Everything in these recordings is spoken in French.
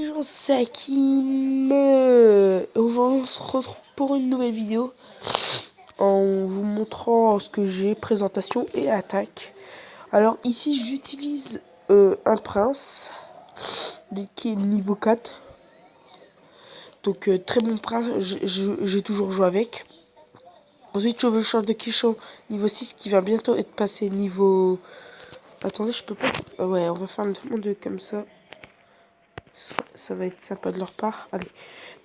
gens, c'est Hakim. Aujourd'hui, on se retrouve pour une nouvelle vidéo en vous montrant ce que j'ai, présentation et attaque. Alors ici, j'utilise un prince qui est niveau 4. Donc très bon prince, j'ai toujours joué avec. Ensuite, chevaucheur de Quichon niveau 6 qui va bientôt être passé niveau... Attendez, je peux pas... Ouais, on va faire une demande comme ça. Ça va être sympa de leur part. Allez.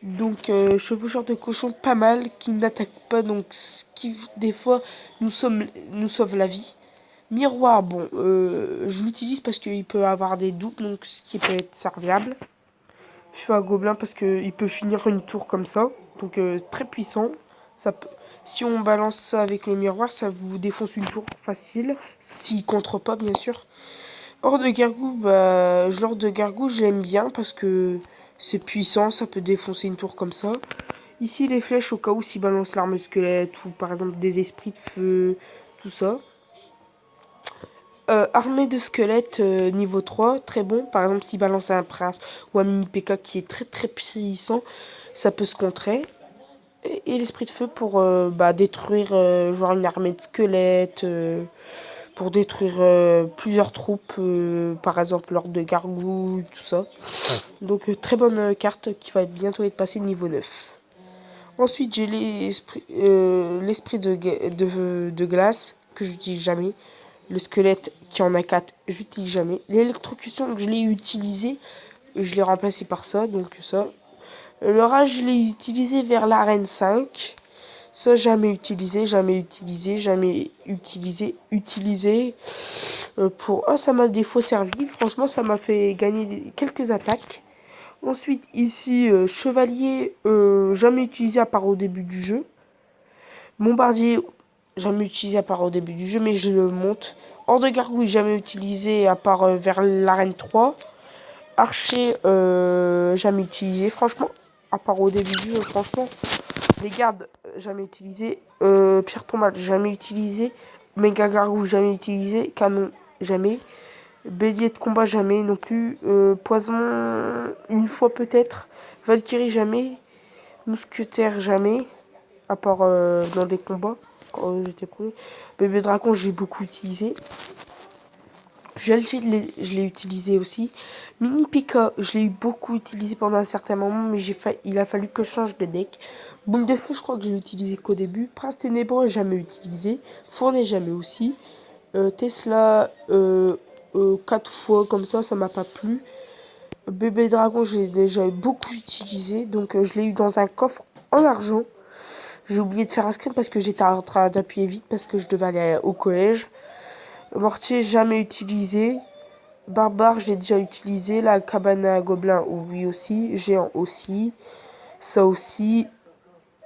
Donc, chevaucheur de cochon pas mal, qui n'attaque pas, donc ce qui, des fois, nous sauve la vie. Miroir, bon, je l'utilise parce qu'il peut avoir des doubles, donc ce qui peut être serviable. Feu à gobelin parce qu'il peut finir une tour comme ça, donc très puissant. Ça peut, si on balance ça avec le miroir, ça vous défonce une tour facile, s'il contre pas, bien sûr. Hors de gargouille, bah, l'ordre de gargouille, je l'aime bien parce que c'est puissant, ça peut défoncer une tour comme ça. Ici, les flèches, au cas où s'il balance l'arme squelette ou par exemple des esprits de feu, tout ça. Armée de squelettes niveau 3, très bon. Par exemple, s'il balance un prince ou un mini PK qui est très très puissant, ça peut se contrer. Et l'esprit de feu pour détruire genre une armée de squelettes, pour détruire plusieurs troupes, par exemple l'ordre de gargouille, tout ça. Donc très bonne carte qui va bientôt être passée niveau 9. Ensuite j'ai l'esprit de glace que j'utilise jamais. Le squelette qui en a 4, j'utilise jamais. L'électrocution, je l'ai utilisé, je l'ai remplacé par ça, donc ça. Le rage, je l'ai utilisé vers l'arène 5. Ça, jamais utilisé, jamais utilisé, jamais utilisé, utilisé. Pour ça m'a des fois servi. Franchement, ça m'a fait gagner quelques attaques. Ensuite, ici, chevalier, jamais utilisé à part au début du jeu. Bombardier, jamais utilisé à part au début du jeu, mais je le monte. Hors de gargouille, jamais utilisé à part vers l'arène 3. Archer, jamais utilisé, franchement. À part au début du jeu, franchement. Les gardes, jamais utilisé. Pierre tombale, jamais utilisé. Méga gargouille, jamais utilisé. Canon, jamais. Bélier de combat, jamais non plus. Poison, une fois peut-être. Valkyrie, jamais. Mousquetaire, jamais. À part dans des combats, quand j'étais premier. Bébé dragon, j'ai beaucoup utilisé. Gelgid, je l'ai utilisé aussi. Mini Pika, je l'ai eu beaucoup utilisé pendant un certain moment, mais il a fallu que je change de deck. Boule de feu, je crois que je l'ai utilisé qu'au début. Prince ténébreux, jamais utilisé. Fournet, jamais aussi. Tesla, 4 fois comme ça m'a pas plu. Bébé dragon, j'ai déjà beaucoup utilisé, donc je l'ai eu dans un coffre en argent. J'ai oublié de faire un screen parce que j'étais en train d'appuyer vite parce que je devais aller au collège. Mortier, jamais utilisé. Barbare, j'ai déjà utilisé. La cabane à gobelins, oui aussi. Géant aussi. Ça aussi.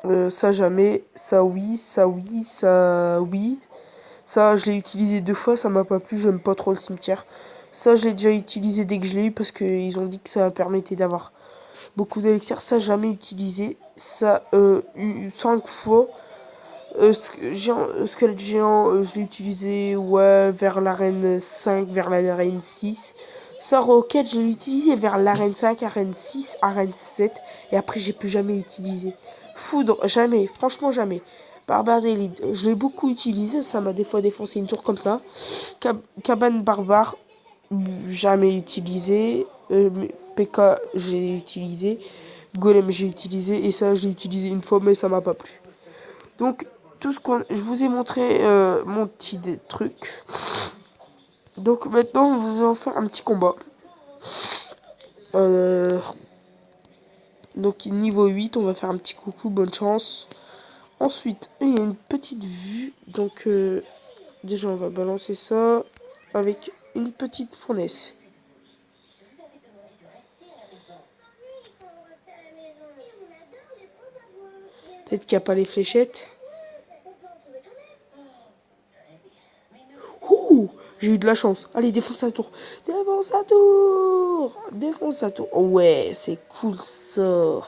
Ça jamais. Ça oui. Ça oui. Ça oui. Ça, je l'ai utilisé 2 fois. Ça m'a pas plu. J'aime pas trop le cimetière. Ça, je l'ai déjà utilisé dès que je l'ai eu parce qu'ils ont dit que ça permettait d'avoir beaucoup d'élixir. Ça, jamais utilisé. Ça, 5 fois. Squelette géant, je l'ai utilisé ouais, vers l'arène 5, vers l'arène 6. Ça, Rocket, je l'ai utilisé vers l'arène 5, arène 6, arène 7. Et après, j'ai plus jamais utilisé. Foudre, jamais. Franchement, jamais. Barbare d'élite, je l'ai beaucoup utilisé. Ça m'a des fois défoncé une tour comme ça. Cabane barbare, jamais utilisé. PK, j'ai utilisé. Golem, j'ai utilisé. Et ça, j'ai utilisé une fois, mais ça m'a pas plu. Donc, tout ce qu'on... Je vous ai montré mon petit truc. Donc, maintenant, on va faire un petit combat. Donc, niveau 8, on va faire un petit coucou, bonne chance. Ensuite, il y a une petite vue. Donc, déjà, on va balancer ça avec une petite fournaise. Peut-être qu'il n'y a pas les fléchettes. Ouh, j'ai eu de la chance. Allez, défonce sa tour. Défonce sa tour. Défonce sa tour. Oh, ouais, c'est cool ça.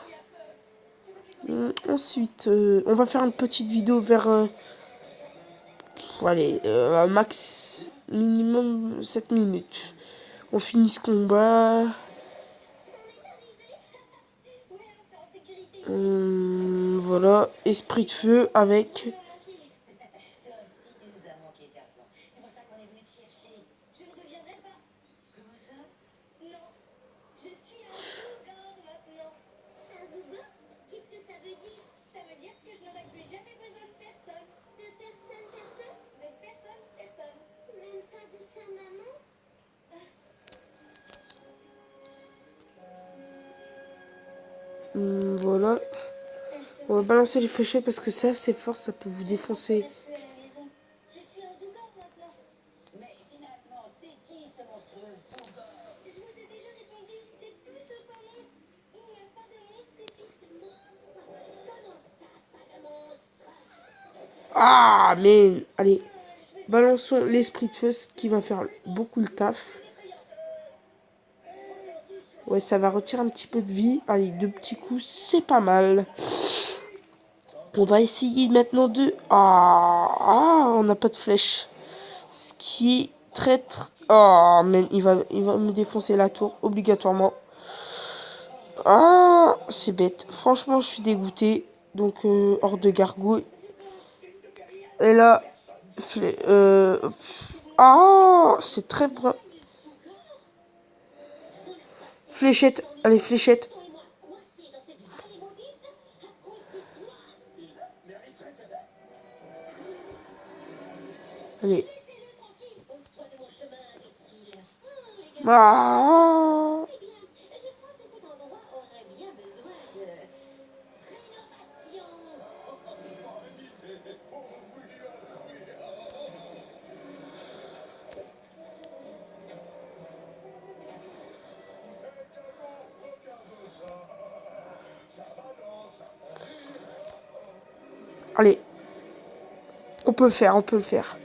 Ensuite, on va faire une petite vidéo vers... allez, max minimum 7 minutes. On finit ce combat. Voilà, esprit de feu avec... Voilà. On va balancer les fléchettes parce que c'est assez fort, ça peut vous défoncer. Ah, mais allez, balançons l'esprit de feu, ce qui va faire beaucoup le taf. Ouais, ça va retirer un petit peu de vie. Allez, 2 petits coups, c'est pas mal. On va essayer maintenant de... on n'a pas de flèche. Ce qui est très... Oh, mais il va me défoncer la tour, obligatoirement. Ah, c'est bête. Franchement, je suis dégoûté. Donc, hors de gargouille. Et là... c'est très... Fléchette. Allez, fléchette. Allez. Ah. Allez. On peut le faire, on peut le faire.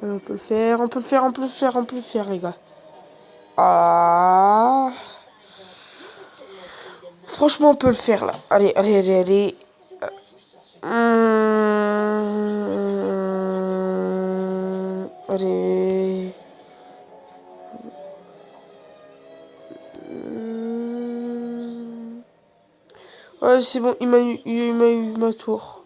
On peut le faire, on peut le faire, on peut le faire, on peut le faire, les gars. Ah. Franchement, on peut le faire, là. Allez, allez, allez, allez. Allez. Ouais, c'est bon, il m'a eu ma tour.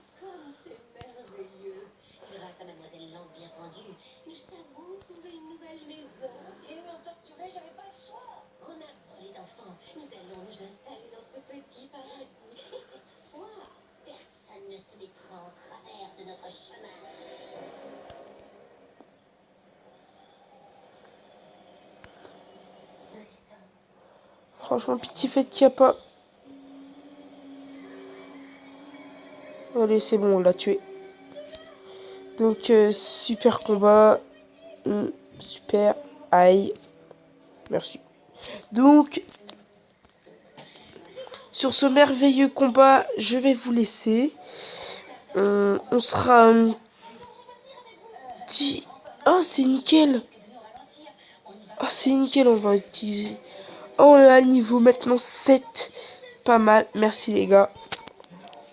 Franchement, pitié, faites qu'il n'y a pas... Allez, c'est bon, on l'a tué. Donc, super combat. Super. Aïe. Merci. Donc, sur ce merveilleux combat, je vais vous laisser. On sera... Oh, c'est nickel. Oh, c'est nickel, on va utiliser... Oh là, niveau maintenant 7. Pas mal. Merci, les gars.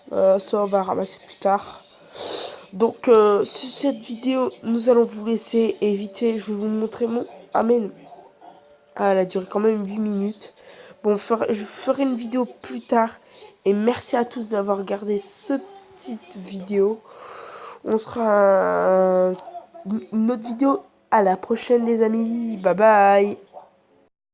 Ça, on va ramasser plus tard. Donc, sur cette vidéo, nous allons vous laisser. Et vite fait, je vais vous montrer mon... Amen. Ah, elle a duré quand même 8 minutes. Bon, je ferai une vidéo plus tard. Et merci à tous d'avoir regardé cette petite vidéo. On sera une autre vidéo. À la prochaine, les amis. Bye bye.